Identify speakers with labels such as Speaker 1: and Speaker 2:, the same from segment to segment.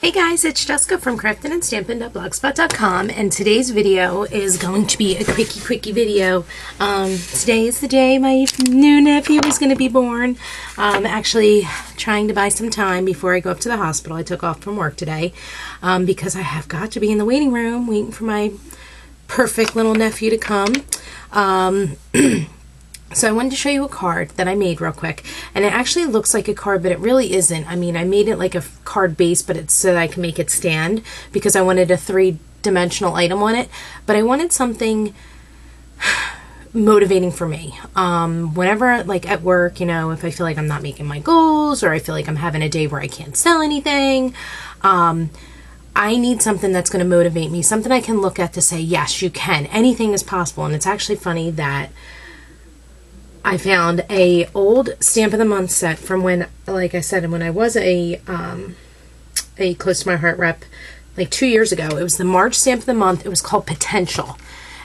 Speaker 1: Hey guys, it's Jessica from craftingandstamping.blogspot.com, and today's video is going to be a quickie video. Today is the day my new nephew is going to be born. I'm actually trying to buy some time before I go up to the hospital. I took off from work today because I have got to be in the waiting room waiting for my perfect little nephew to come. So I wanted to show you a card that I made real quick, and it actually looks like a card, but it really isn't. I mean, I made it like a card base, but it's so that I can make it stand because I wanted a three-dimensional item on it, but I wanted something motivating for me. Whenever, like at work, you know, if I feel like I'm not making my goals or I feel like I'm having a day where I can't sell anything, I need something that's going to motivate me, something I can look at to say, yes, you can. Anything is possible. And it's actually funny that I found a old Stamp of the Month set from when, like I said, when I was a Close to My Heart rep, like 2 years ago. It was the March Stamp of the Month. It was called Potential.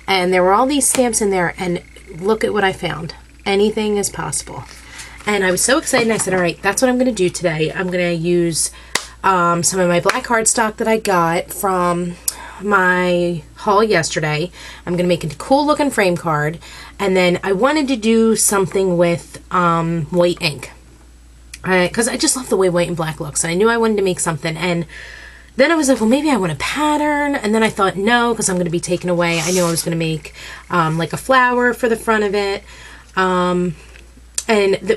Speaker 1: And there were all these stamps in there, and look at what I found. Anything is possible. And I was so excited, and I said, all right, that's what I'm going to do today. I'm going to use some of my black cardstock that I got from my haul yesterday. I'm going to make a cool looking frame card, and then I wanted to do something with white ink because I just love the way white and black looks, and I knew I wanted to make something. And then I was like, well, maybe I want a pattern, and then I thought no, because I'm going to be taken away. I knew I was going to make like a flower for the front of it. And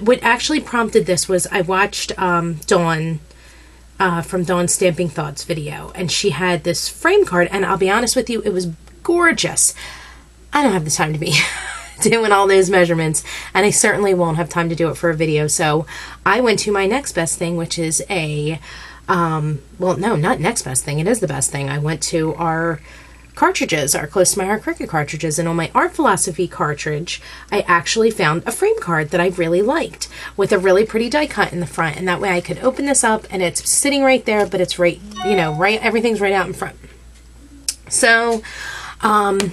Speaker 1: what actually prompted this was I watched Dawn from Dawn's Stamping Thoughts video, and she had this frame card, and I'll be honest with you, it was gorgeous. I don't have the time to be doing all those measurements, and I certainly won't have time to do it for a video, so I went to my next best thing, which is a, well, no, not next best thing, it is the best thing. I went to our cartridges, our Close to My Heart Cricut cartridges, and on my Art Philosophy cartridge, I actually found a frame card that I really liked with a really pretty die cut in the front, and that way I could open this up and it's sitting right there, but it's right, you know, right, everything's right out in front. So, I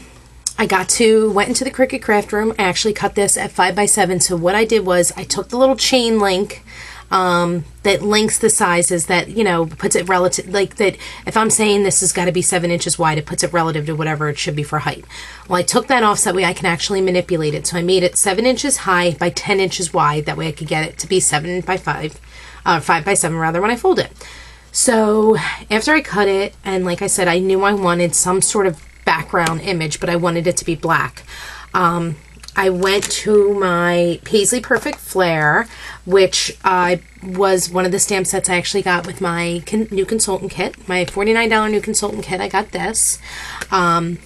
Speaker 1: went into the Cricut craft room. I actually cut this at 5x7, so what I did was I took the little chain link that links the sizes, that, you know, puts it relative, like that if I'm saying this has got to be 7 inches wide, it puts it relative to whatever it should be for height. Well, I took that off so that way I can actually manipulate it. So I made it 7 inches high by 10 inches wide. That way I could get it to be 5x7 rather when I fold it. So after I cut it, and like I said, I knew I wanted some sort of background image, but I wanted it to be black. I went to my Paisley Perfect Flair, which was one of the stamp sets I actually got with my new consultant kit, my $49 new consultant kit. I got this. And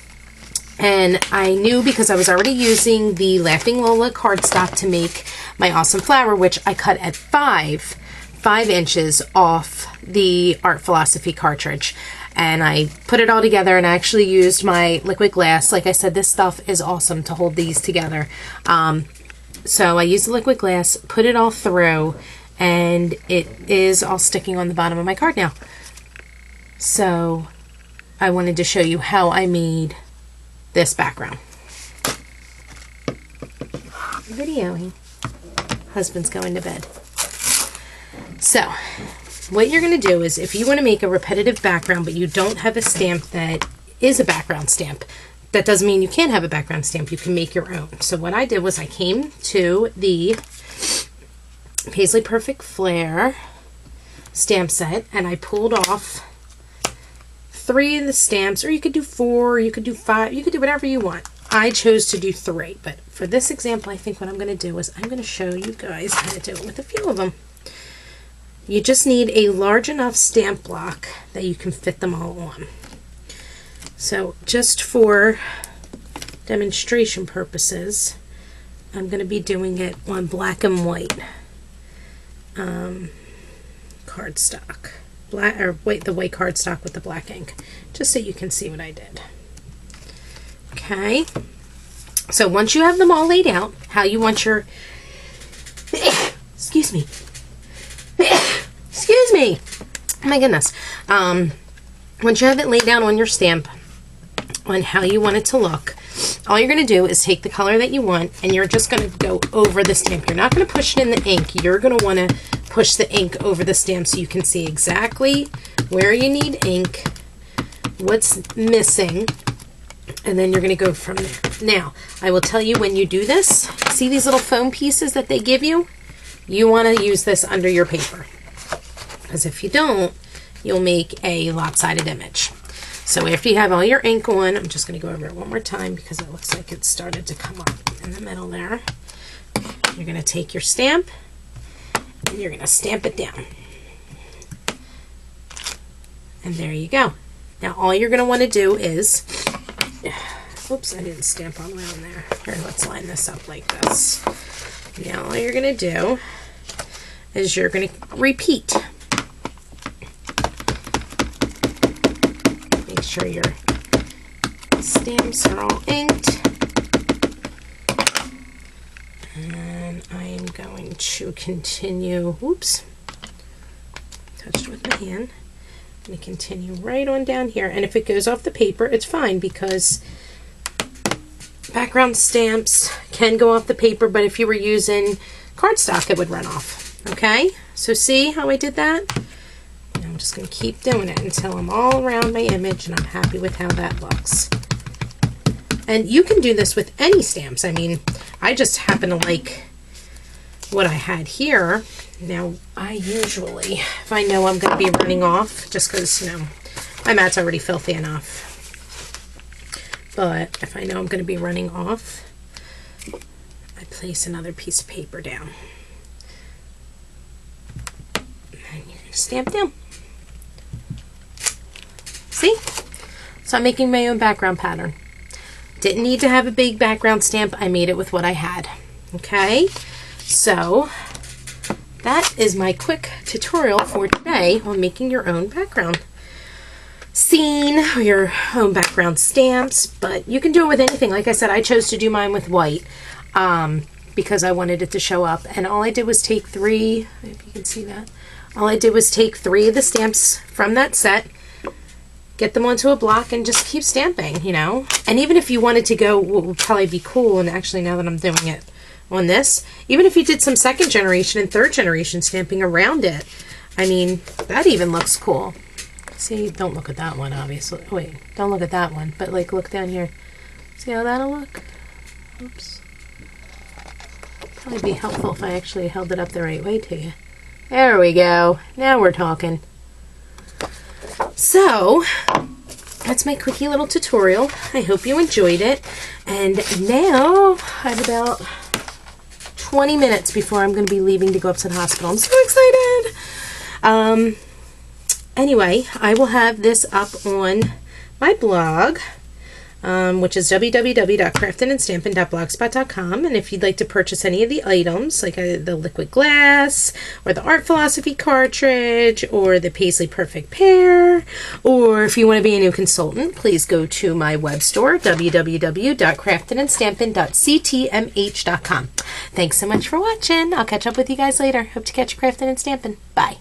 Speaker 1: I knew because I was already using the Laughing Lola cardstock to make my awesome flower, which I cut at 5 inches off the Art Philosophy cartridge. And I put it all together, and I actually used my liquid glass. Like I said, this stuff is awesome to hold these together. So I used the liquid glass, put it all through, and it is all sticking on the bottom of my card now. So I wanted to show you how I made this background. Videoing. Husband's going to bed. So what you're going to do is, if you want to make a repetitive background but you don't have a stamp that is a background stamp, that doesn't mean you can't have a background stamp. You can make your own. So what I did was I came to the Paisley Perfect Flair stamp set, and I pulled off 3 of the stamps, or you could do 4, you could do 5, you could do whatever you want. I chose to do 3, but for this example, I think what I'm going to do is I'm going to show you guys how to do it with a few of them. You just need a large enough stamp block that you can fit them all on. So just for demonstration purposes, I'm going to be doing it on black and white cardstock. The white cardstock with the black ink, just so you can see what I did. Okay, so once you have them all laid out, how you want your, excuse me, excuse me, oh my goodness, once you have it laid down on your stamp, on how you want it to look, all you're going to do is take the color that you want, and you're just going to go over the stamp. You're not going to push it in the ink. You're going to want to push the ink over the stamp so you can see exactly where you need ink, what's missing, and then you're going to go from there. Now, I will tell you when you do this, see these little foam pieces that they give you? You want to use this under your paper, because if you don't, you'll make a lopsided image. So after you have all your ink on, I'm just going to go over it one more time because it looks like it started to come up in the middle there. You're going to take your stamp and you're going to stamp it down. And there you go. Now all you're going to want to do is, oops, I didn't stamp all the way on there. Here, let's line this up like this. Now all you're going to do is you're going to repeat. Make sure your stamps are all inked. And I am going to continue, oops, touched with my hand. I'm going to continue right on down here. And if it goes off the paper, it's fine because background stamps can go off the paper, but if you were using cardstock, it would run off. Okay, so see how I did that? And I'm just going to keep doing it until I'm all around my image and I'm happy with how that looks. And you can do this with any stamps. I mean, I just happen to like what I had here. Now, I usually, if I know I'm going to be running off, just because, you know, my mat's already filthy enough. But if I know I'm going to be running off, I place another piece of paper down. And you're going to stamp down. See? So I'm making my own background pattern. Didn't need to have a big background stamp. I made it with what I had. Okay? So that is my quick tutorial for today on making your own background scene or your own background stamps, but you can do it with anything. Like I said, I chose to do mine with white because I wanted it to show up, and all I did was take three, if you can see that, all I did was take 3 of the stamps from that set, get them onto a block, and just keep stamping, you know. And even if you wanted to go, what would probably be cool, and actually now that I'm doing it on this, even if you did some 2nd generation and 3rd generation stamping around it, I mean, that even looks cool. See, don't look at that one, obviously. Wait, don't look at that one, but like look down here. See how that'll look? Oops. Probably be helpful if I actually held it up the right way to you. There we go. Now we're talking. So, that's my quickie little tutorial. I hope you enjoyed it. And now I have about 20 minutes before I'm going to be leaving to go up to the hospital. I'm so excited. Anyway, I will have this up on my blog, which is www.craftedandstampin.blogspot.com. And if you'd like to purchase any of the items, like the liquid glass, or the Art Philosophy Cartridge, or the Paisley Perfect Flair, or if you want to be a new consultant, please go to my web store, www.craftedandstampin.ctmh.com. Thanks so much for watching. I'll catch up with you guys later. Hope to catch you crafting and stamping. Bye.